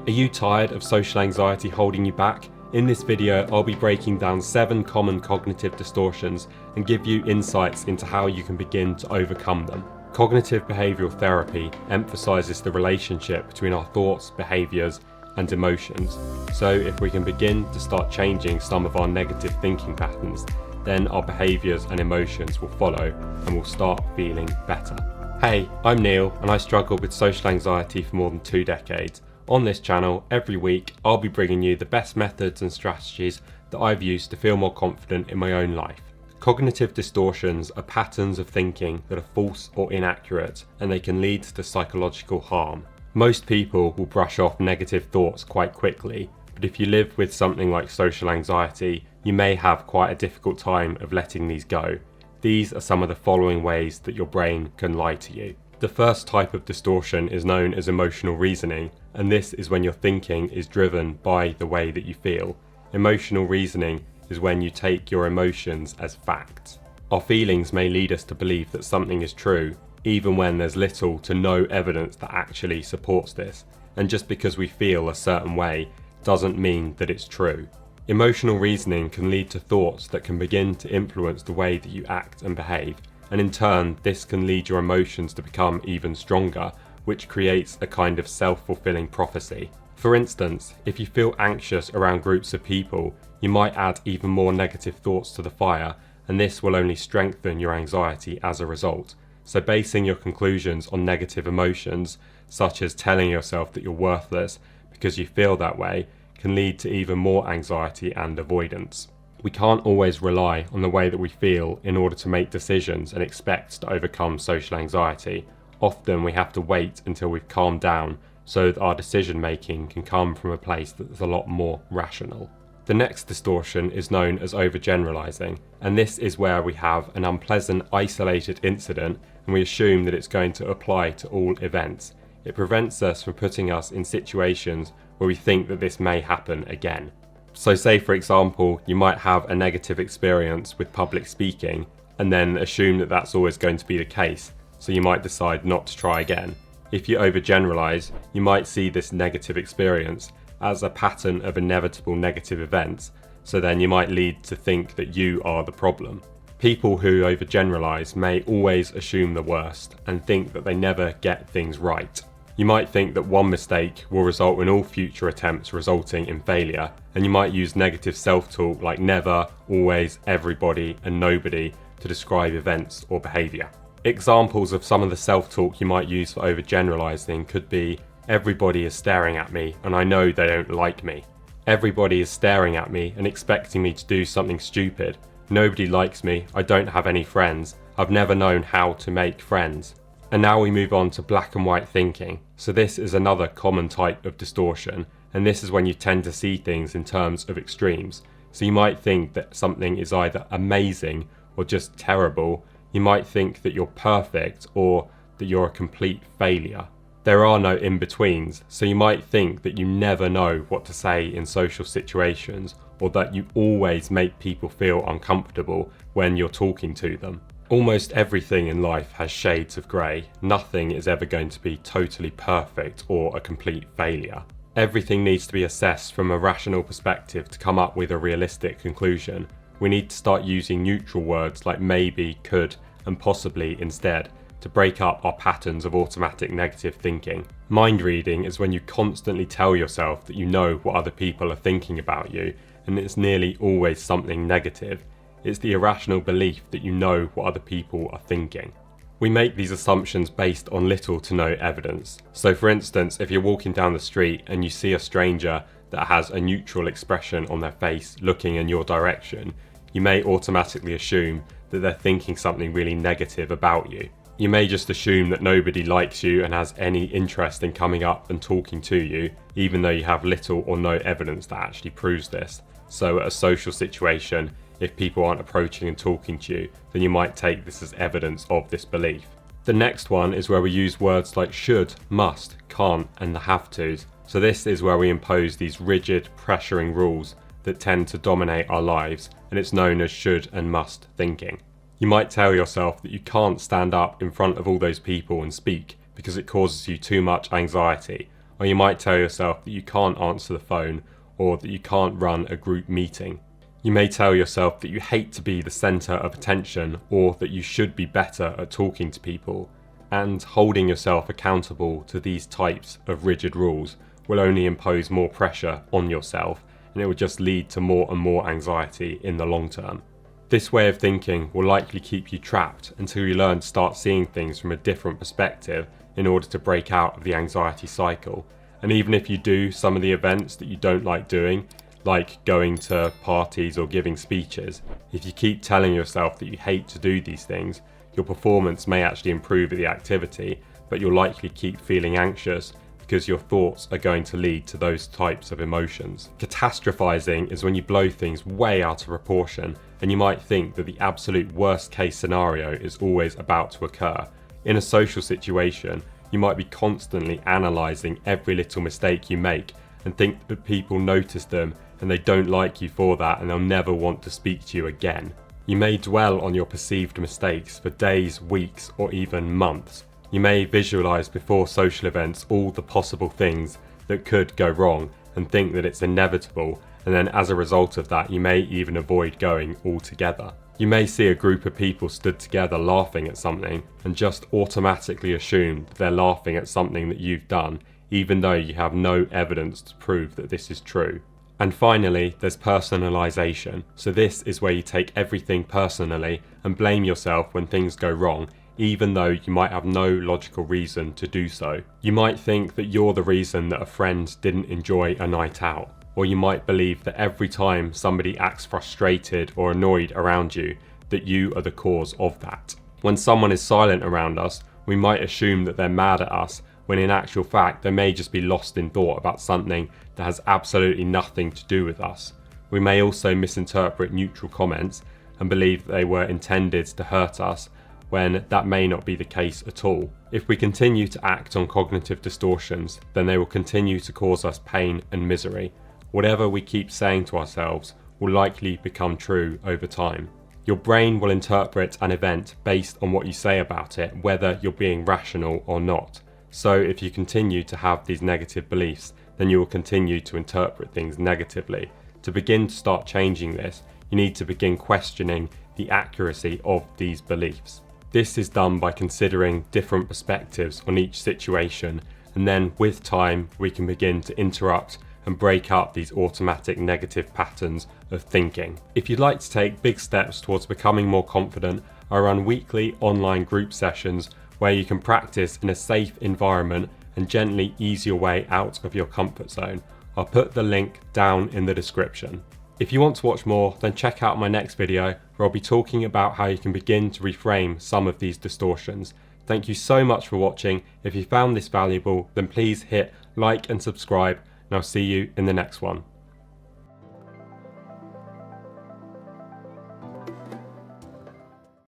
Are you tired of social anxiety holding you back? In this video, I'll be breaking down 7 common cognitive distortions and give you insights into how you can begin to overcome them. Cognitive behavioural therapy emphasises the relationship between our thoughts, behaviours and emotions. So if we can begin to start changing some of our negative thinking patterns, then our behaviours and emotions will follow and we'll start feeling better. Hey, I'm Neil and I struggled with social anxiety for more than 2 decades. On this channel, every week, I'll be bringing you the best methods and strategies that I've used to feel more confident in my own life. Cognitive distortions are patterns of thinking that are false or inaccurate, and they can lead to psychological harm. Most people will brush off negative thoughts quite quickly, but if you live with something like social anxiety, you may have quite a difficult time of letting these go. These are some of the following ways that your brain can lie to you. The first type of distortion is known as emotional reasoning, and this is when your thinking is driven by the way that you feel. Emotional reasoning is when you take your emotions as facts. Our feelings may lead us to believe that something is true, even when there's little to no evidence that actually supports this, and just because we feel a certain way doesn't mean that it's true. Emotional reasoning can lead to thoughts that can begin to influence the way that you act and behave, and in turn this can lead your emotions to become even stronger, which creates a kind of self-fulfilling prophecy. For instance, if you feel anxious around groups of people, you might add even more negative thoughts to the fire, and this will only strengthen your anxiety as a result. So basing your conclusions on negative emotions, such as telling yourself that you're worthless because you feel that way, can lead to even more anxiety and avoidance. We can't always rely on the way that we feel in order to make decisions and expect to overcome social anxiety. Often we have to wait until we've calmed down so that our decision making can come from a place that's a lot more rational. The next distortion is known as overgeneralizing, and this is where we have an unpleasant isolated incident and we assume that it's going to apply to all events. It prevents us from putting us in situations where we think that this may happen again. So say for example, you might have a negative experience with public speaking and then assume that that's always going to be the case, so you might decide not to try again. If you overgeneralize, you might see this negative experience as a pattern of inevitable negative events, so then you might lead to think that you are the problem. People who overgeneralize may always assume the worst and think that they never get things right. You might think that one mistake will result in all future attempts resulting in failure, and you might use negative self-talk like never, always, everybody, and nobody to describe events or behaviour. Examples of some of the self-talk you might use for overgeneralizing could be, everybody is staring at me and I know they don't like me. Everybody is staring at me and expecting me to do something stupid. Nobody likes me, I don't have any friends, I've never known how to make friends. And now we move on to black and white thinking. So this is another common type of distortion, and this is when you tend to see things in terms of extremes. So you might think that something is either amazing or just terrible. You might think that you're perfect or that you're a complete failure. There are no in-betweens, so you might think that you never know what to say in social situations, or that you always make people feel uncomfortable when you're talking to them. Almost everything in life has shades of grey. Nothing is ever going to be totally perfect or a complete failure. Everything needs to be assessed from a rational perspective to come up with a realistic conclusion. We need to start using neutral words like maybe, could, and possibly instead to break up our patterns of automatic negative thinking. Mind reading is when you constantly tell yourself that you know what other people are thinking about you, and it's nearly always something negative. It's the irrational belief that you know what other people are thinking. We make these assumptions based on little to no evidence. So for instance, if you're walking down the street and you see a stranger that has a neutral expression on their face looking in your direction, you may automatically assume that they're thinking something really negative about you. You may just assume that nobody likes you and has any interest in coming up and talking to you, even though you have little or no evidence that actually proves this. So at a social situation, if people aren't approaching and talking to you, then you might take this as evidence of this belief. The next one is where we use words like should, must, can't, and the have tos. So this is where we impose these rigid, pressuring rules that tend to dominate our lives, and it's known as should and must thinking. You might tell yourself that you can't stand up in front of all those people and speak because it causes you too much anxiety, or you might tell yourself that you can't answer the phone or that you can't run a group meeting. You may tell yourself that you hate to be the centre of attention or that you should be better at talking to people. And holding yourself accountable to these types of rigid rules will only impose more pressure on yourself, and it will just lead to more and more anxiety in the long term. This way of thinking will likely keep you trapped until you learn to start seeing things from a different perspective in order to break out of the anxiety cycle. And even if you do some of the events that you don't like doing, like going to parties or giving speeches, if you keep telling yourself that you hate to do these things, your performance may actually improve at the activity, but you'll likely keep feeling anxious because your thoughts are going to lead to those types of emotions. Catastrophizing is when you blow things way out of proportion, and you might think that the absolute worst case scenario is always about to occur. In a social situation, you might be constantly analysing every little mistake you make and think that people notice them and they don't like you for that and they'll never want to speak to you again. You may dwell on your perceived mistakes for days, weeks, or even months. You may visualise before social events all the possible things that could go wrong and think that it's inevitable, and then as a result of that you may even avoid going altogether. You may see a group of people stood together laughing at something and just automatically assume that they're laughing at something that you've done, even though you have no evidence to prove that this is true. And finally, there's personalisation. So this is where you take everything personally and blame yourself when things go wrong, even though you might have no logical reason to do so. You might think that you're the reason that a friend didn't enjoy a night out, or you might believe that every time somebody acts frustrated or annoyed around you, that you are the cause of that. When someone is silent around us, we might assume that they're mad at us, when in actual fact they may just be lost in thought about something that has absolutely nothing to do with us. We may also misinterpret neutral comments and believe that they were intended to hurt us, when that may not be the case at all. If we continue to act on cognitive distortions, then they will continue to cause us pain and misery. Whatever we keep saying to ourselves will likely become true over time. Your brain will interpret an event based on what you say about it, whether you're being rational or not. So if you continue to have these negative beliefs, then you will continue to interpret things negatively. To begin to start changing this, you need to begin questioning the accuracy of these beliefs. This is done by considering different perspectives on each situation, and then with time we can begin to interrupt and break up these automatic negative patterns of thinking. If you'd like to take big steps towards becoming more confident, I run weekly online group sessions where you can practice in a safe environment and gently ease your way out of your comfort zone. I'll put the link down in the description. If you want to watch more, then check out my next video where I'll be talking about how you can begin to reframe some of these distortions. Thank you so much for watching. If you found this valuable, then please hit like and subscribe, and I'll see you in the next one.